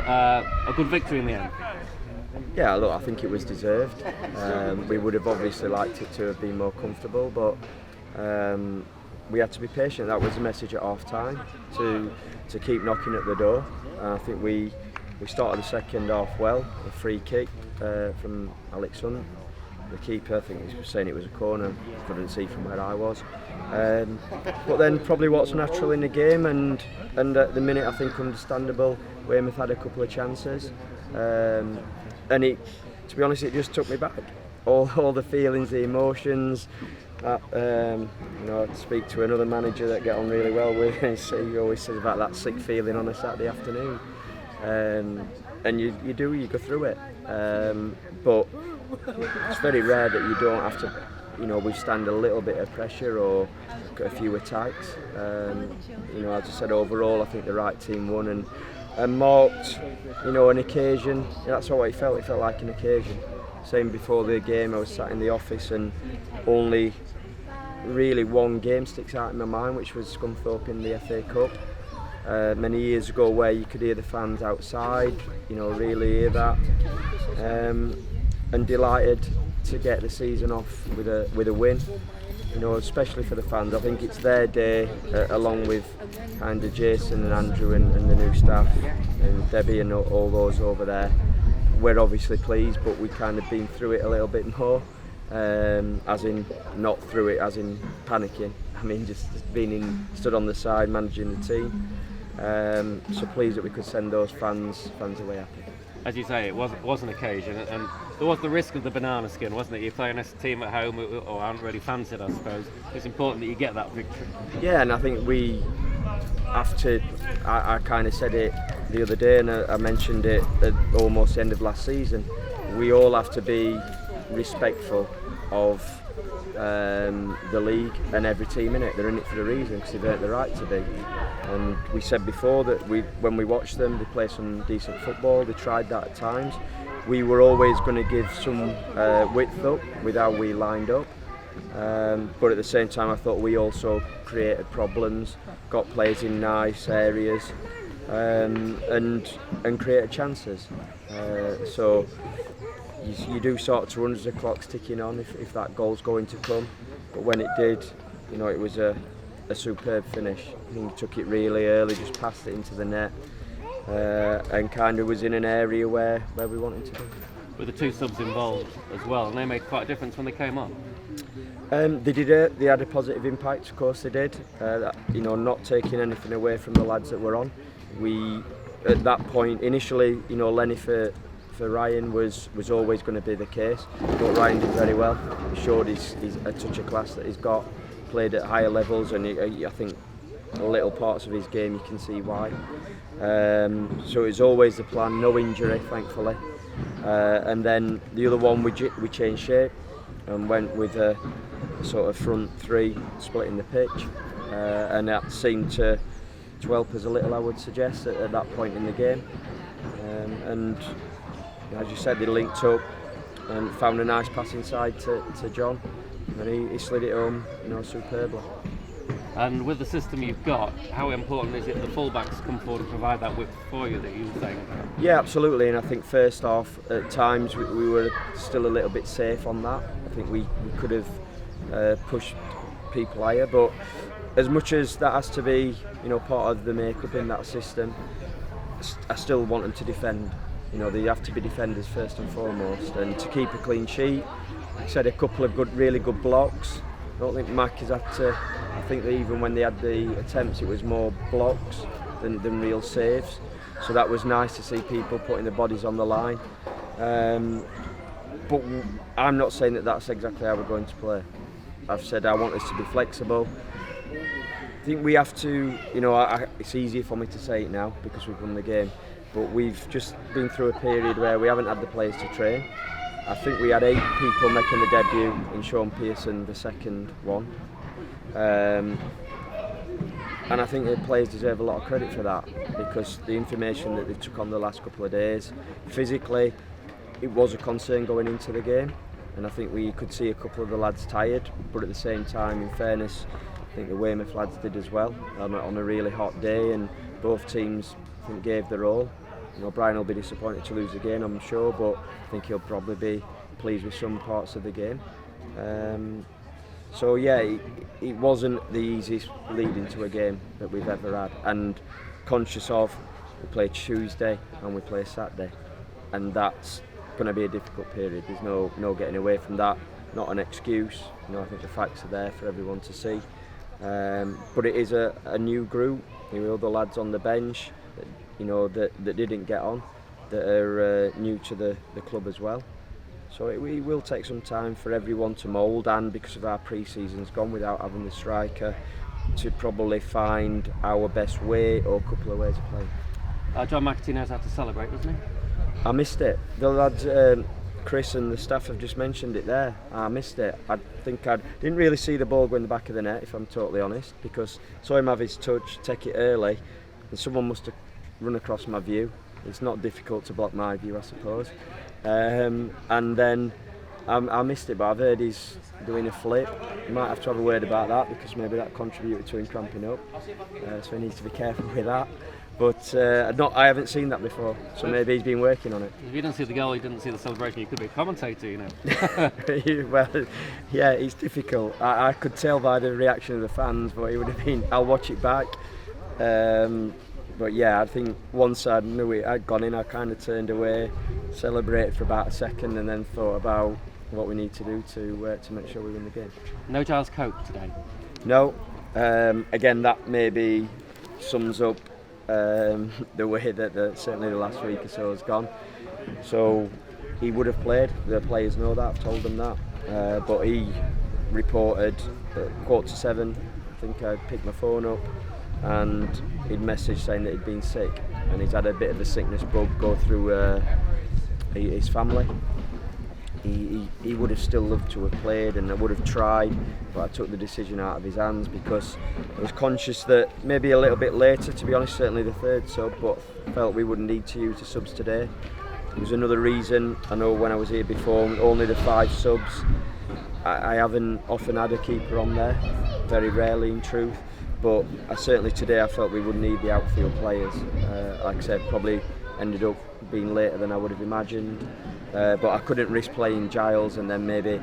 a good victory in the end. Yeah, look, I think it was deserved. We would have obviously liked it to have been more comfortable, but we had to be patient. That was the message at half time, to keep knocking at the door. And I think we started the second half well. A free kick from Alex Hunt, the keeper. I think he was saying it was a corner. Couldn't see from where I was. But then probably what's natural in the game, and at the minute I think understandable. Weymouth had a couple of chances, and to be honest, it just took me back. All the feelings, the emotions. I speak to another manager that I get on really well with, and he always says about that sick feeling on a Saturday afternoon. And you go through it. But it's very rare that you don't have to, withstand a little bit of pressure or a few attacks. As I said, overall, I think the right team won and marked, an occasion. That's what it felt. It felt like an occasion. Same before the game, I was sat in the office and only really one game sticks out in my mind, which was Scunthorpe in the FA Cup. Many years ago, where you could hear the fans outside, really hear that, and delighted to get the season off with a win, especially for the fans. I think it's their day, along with kind of Jason and Andrew and the new staff and Debbie and all those over there. We're obviously pleased, but we've kind of been through it a little bit more, as in not through it, as in panicking. I mean, just stood on the side, managing the team. So pleased that we could send those fans away happy. As you say, it was an occasion, and there was the risk of the banana skin, wasn't it? You're playing a team at home who aren't really fancied, I suppose. It's important that you get that victory. Yeah, and I think we have to. I kind of said it the other day, and I mentioned it at almost the end of last season. We all have to be respectful of the league and every team in it. They're in it for a reason, because they've earned the right to be. And we said before that when we watched them, they play some decent football. They tried that at times. We were always going to give some width up with how we lined up, but at the same time I thought we also created problems, got players in nice areas, and created chances. So you do sort to run as the clock's ticking on if that goal's going to come. But when it did, it was a superb finish. I think he took it really early, just passed it into the net, and kind of was in an area where we wanted to be. With the two subs involved as well, and they made quite a difference when they came on. They did. They had a positive impact, of course they did. Not taking anything away from the lads that were on. We, at that point, initially, Lenny for Ryan was always going to be the case, but Ryan did very well. He showed his a touch of class that he's got, played at higher levels, and I think little parts of his game you can see why. So it was always the plan, no injury thankfully. And then the other one we changed shape and went with a sort of front three splitting the pitch, and that seemed to help us a little, I would suggest, at that point in the game. And as you said, they linked up and found a nice pass inside to John, and he slid it home, superbly. And with the system you've got, how important is it the fullbacks come forward and provide that width for you that you were saying about? Yeah, absolutely. And I think first half, at times, we were still a little bit safe on that. I think we could have pushed people higher, but as much as that has to be, part of the makeup in that system, I still want them to defend. They have to be defenders first and foremost, and to keep a clean sheet. Like I said, a couple of really good blocks. I don't think Mac has had to. I think that even when they had the attempts, it was more blocks than real saves. So that was nice to see people putting their bodies on the line. But I'm not saying that that's exactly how we're going to play. I've said I want us to be flexible. I think we have to, it's easier for me to say it now because we've won the game, but we've just been through a period where we haven't had the players to train. I think we had 8 people making the debut in Sean Pearson, the second one. And I think the players deserve a lot of credit for that, because the information that they took on the last couple of days, physically, it was a concern going into the game. And I think we could see a couple of the lads tired, but at the same time, in fairness, I think the Weymouth lads did as well on a really hot day, and both teams, I think, gave their all. Brian will be disappointed to lose the game, I'm sure, but I think he'll probably be pleased with some parts of the game. So yeah, it wasn't the easiest lead into a game that we've ever had, and conscious of we play Tuesday and we play Saturday, and that's going to be a difficult period. There's no getting away from that. Not an excuse. I think the facts are there for everyone to see. But it is a new group. The lads on the bench, that didn't get on, that are new to the club as well. So it will take some time for everyone to mould, and because of our pre-season's gone without having the striker, to probably find our best way or a couple of ways of playing. John McAtee knows how to celebrate, doesn't he? I missed it. The lads, Chris and the staff have just mentioned it there. I missed it. I didn't really see the ball go in the back of the net, if I'm totally honest, because I saw him have his touch, take it early, and someone must have run across my view. It's not difficult to block my view, I suppose. And then I missed it, but I've heard he's doing a flip. He might have to have a word about that, because maybe that contributed to him cramping up. So he needs to be careful with that. But I haven't seen that before, so maybe he's been working on it. If you didn't see the goal, you didn't see the celebration, you could be a commentator, Well, yeah, it's difficult. I could tell by the reaction of the fans, but it would have been, I'll watch it back. But yeah, I think once I knew it had gone in, I kind of turned away, celebrated for about a second, and then thought about what we need to do to make sure we win the game. No Giles Cope today? No. Again, that maybe sums up the way that certainly the last week or so has gone. So he would have played. The players know that. I've told them that. But he reported at 6:45. I think I picked my phone up, and he'd messaged saying that he'd been sick, and he's had a bit of a sickness bug go through his family. He would have still loved to have played, and I would have tried, but I took the decision out of his hands because I was conscious that maybe a little bit later, to be honest, certainly the third sub, but felt we wouldn't need to use the subs today. There was another reason. I know when I was here before, only the 5 subs. I haven't often had a keeper on there, very rarely in truth, but certainly today I felt we would need the outfield players. Like I said, probably ended up being later than I would have imagined. But I couldn't risk playing Giles, and then maybe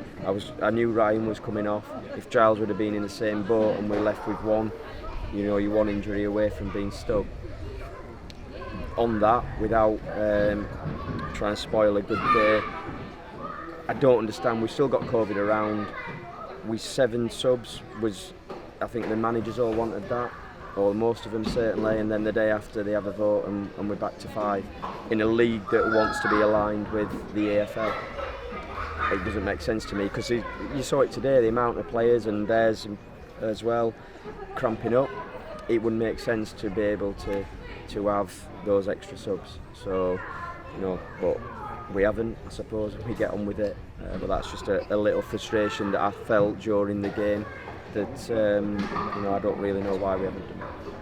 I knew Ryan was coming off. If Giles would have been in the same boat and we're left with one, you're one injury away from being stuck. On that, without trying to spoil a good day, I don't understand. We've still got COVID around. 7 subs I think the managers all wanted that, or most of them certainly, and then the day after they have a vote and we're back to 5 in a league that wants to be aligned with the AFL. It doesn't make sense to me, because you saw it today, the amount of players and theirs as well cramping up. It wouldn't make sense to be able to have those extra subs. So, but we haven't, I suppose. We get on with it, but that's just a little frustration that I felt during the game that I don't really know why we haven't done it.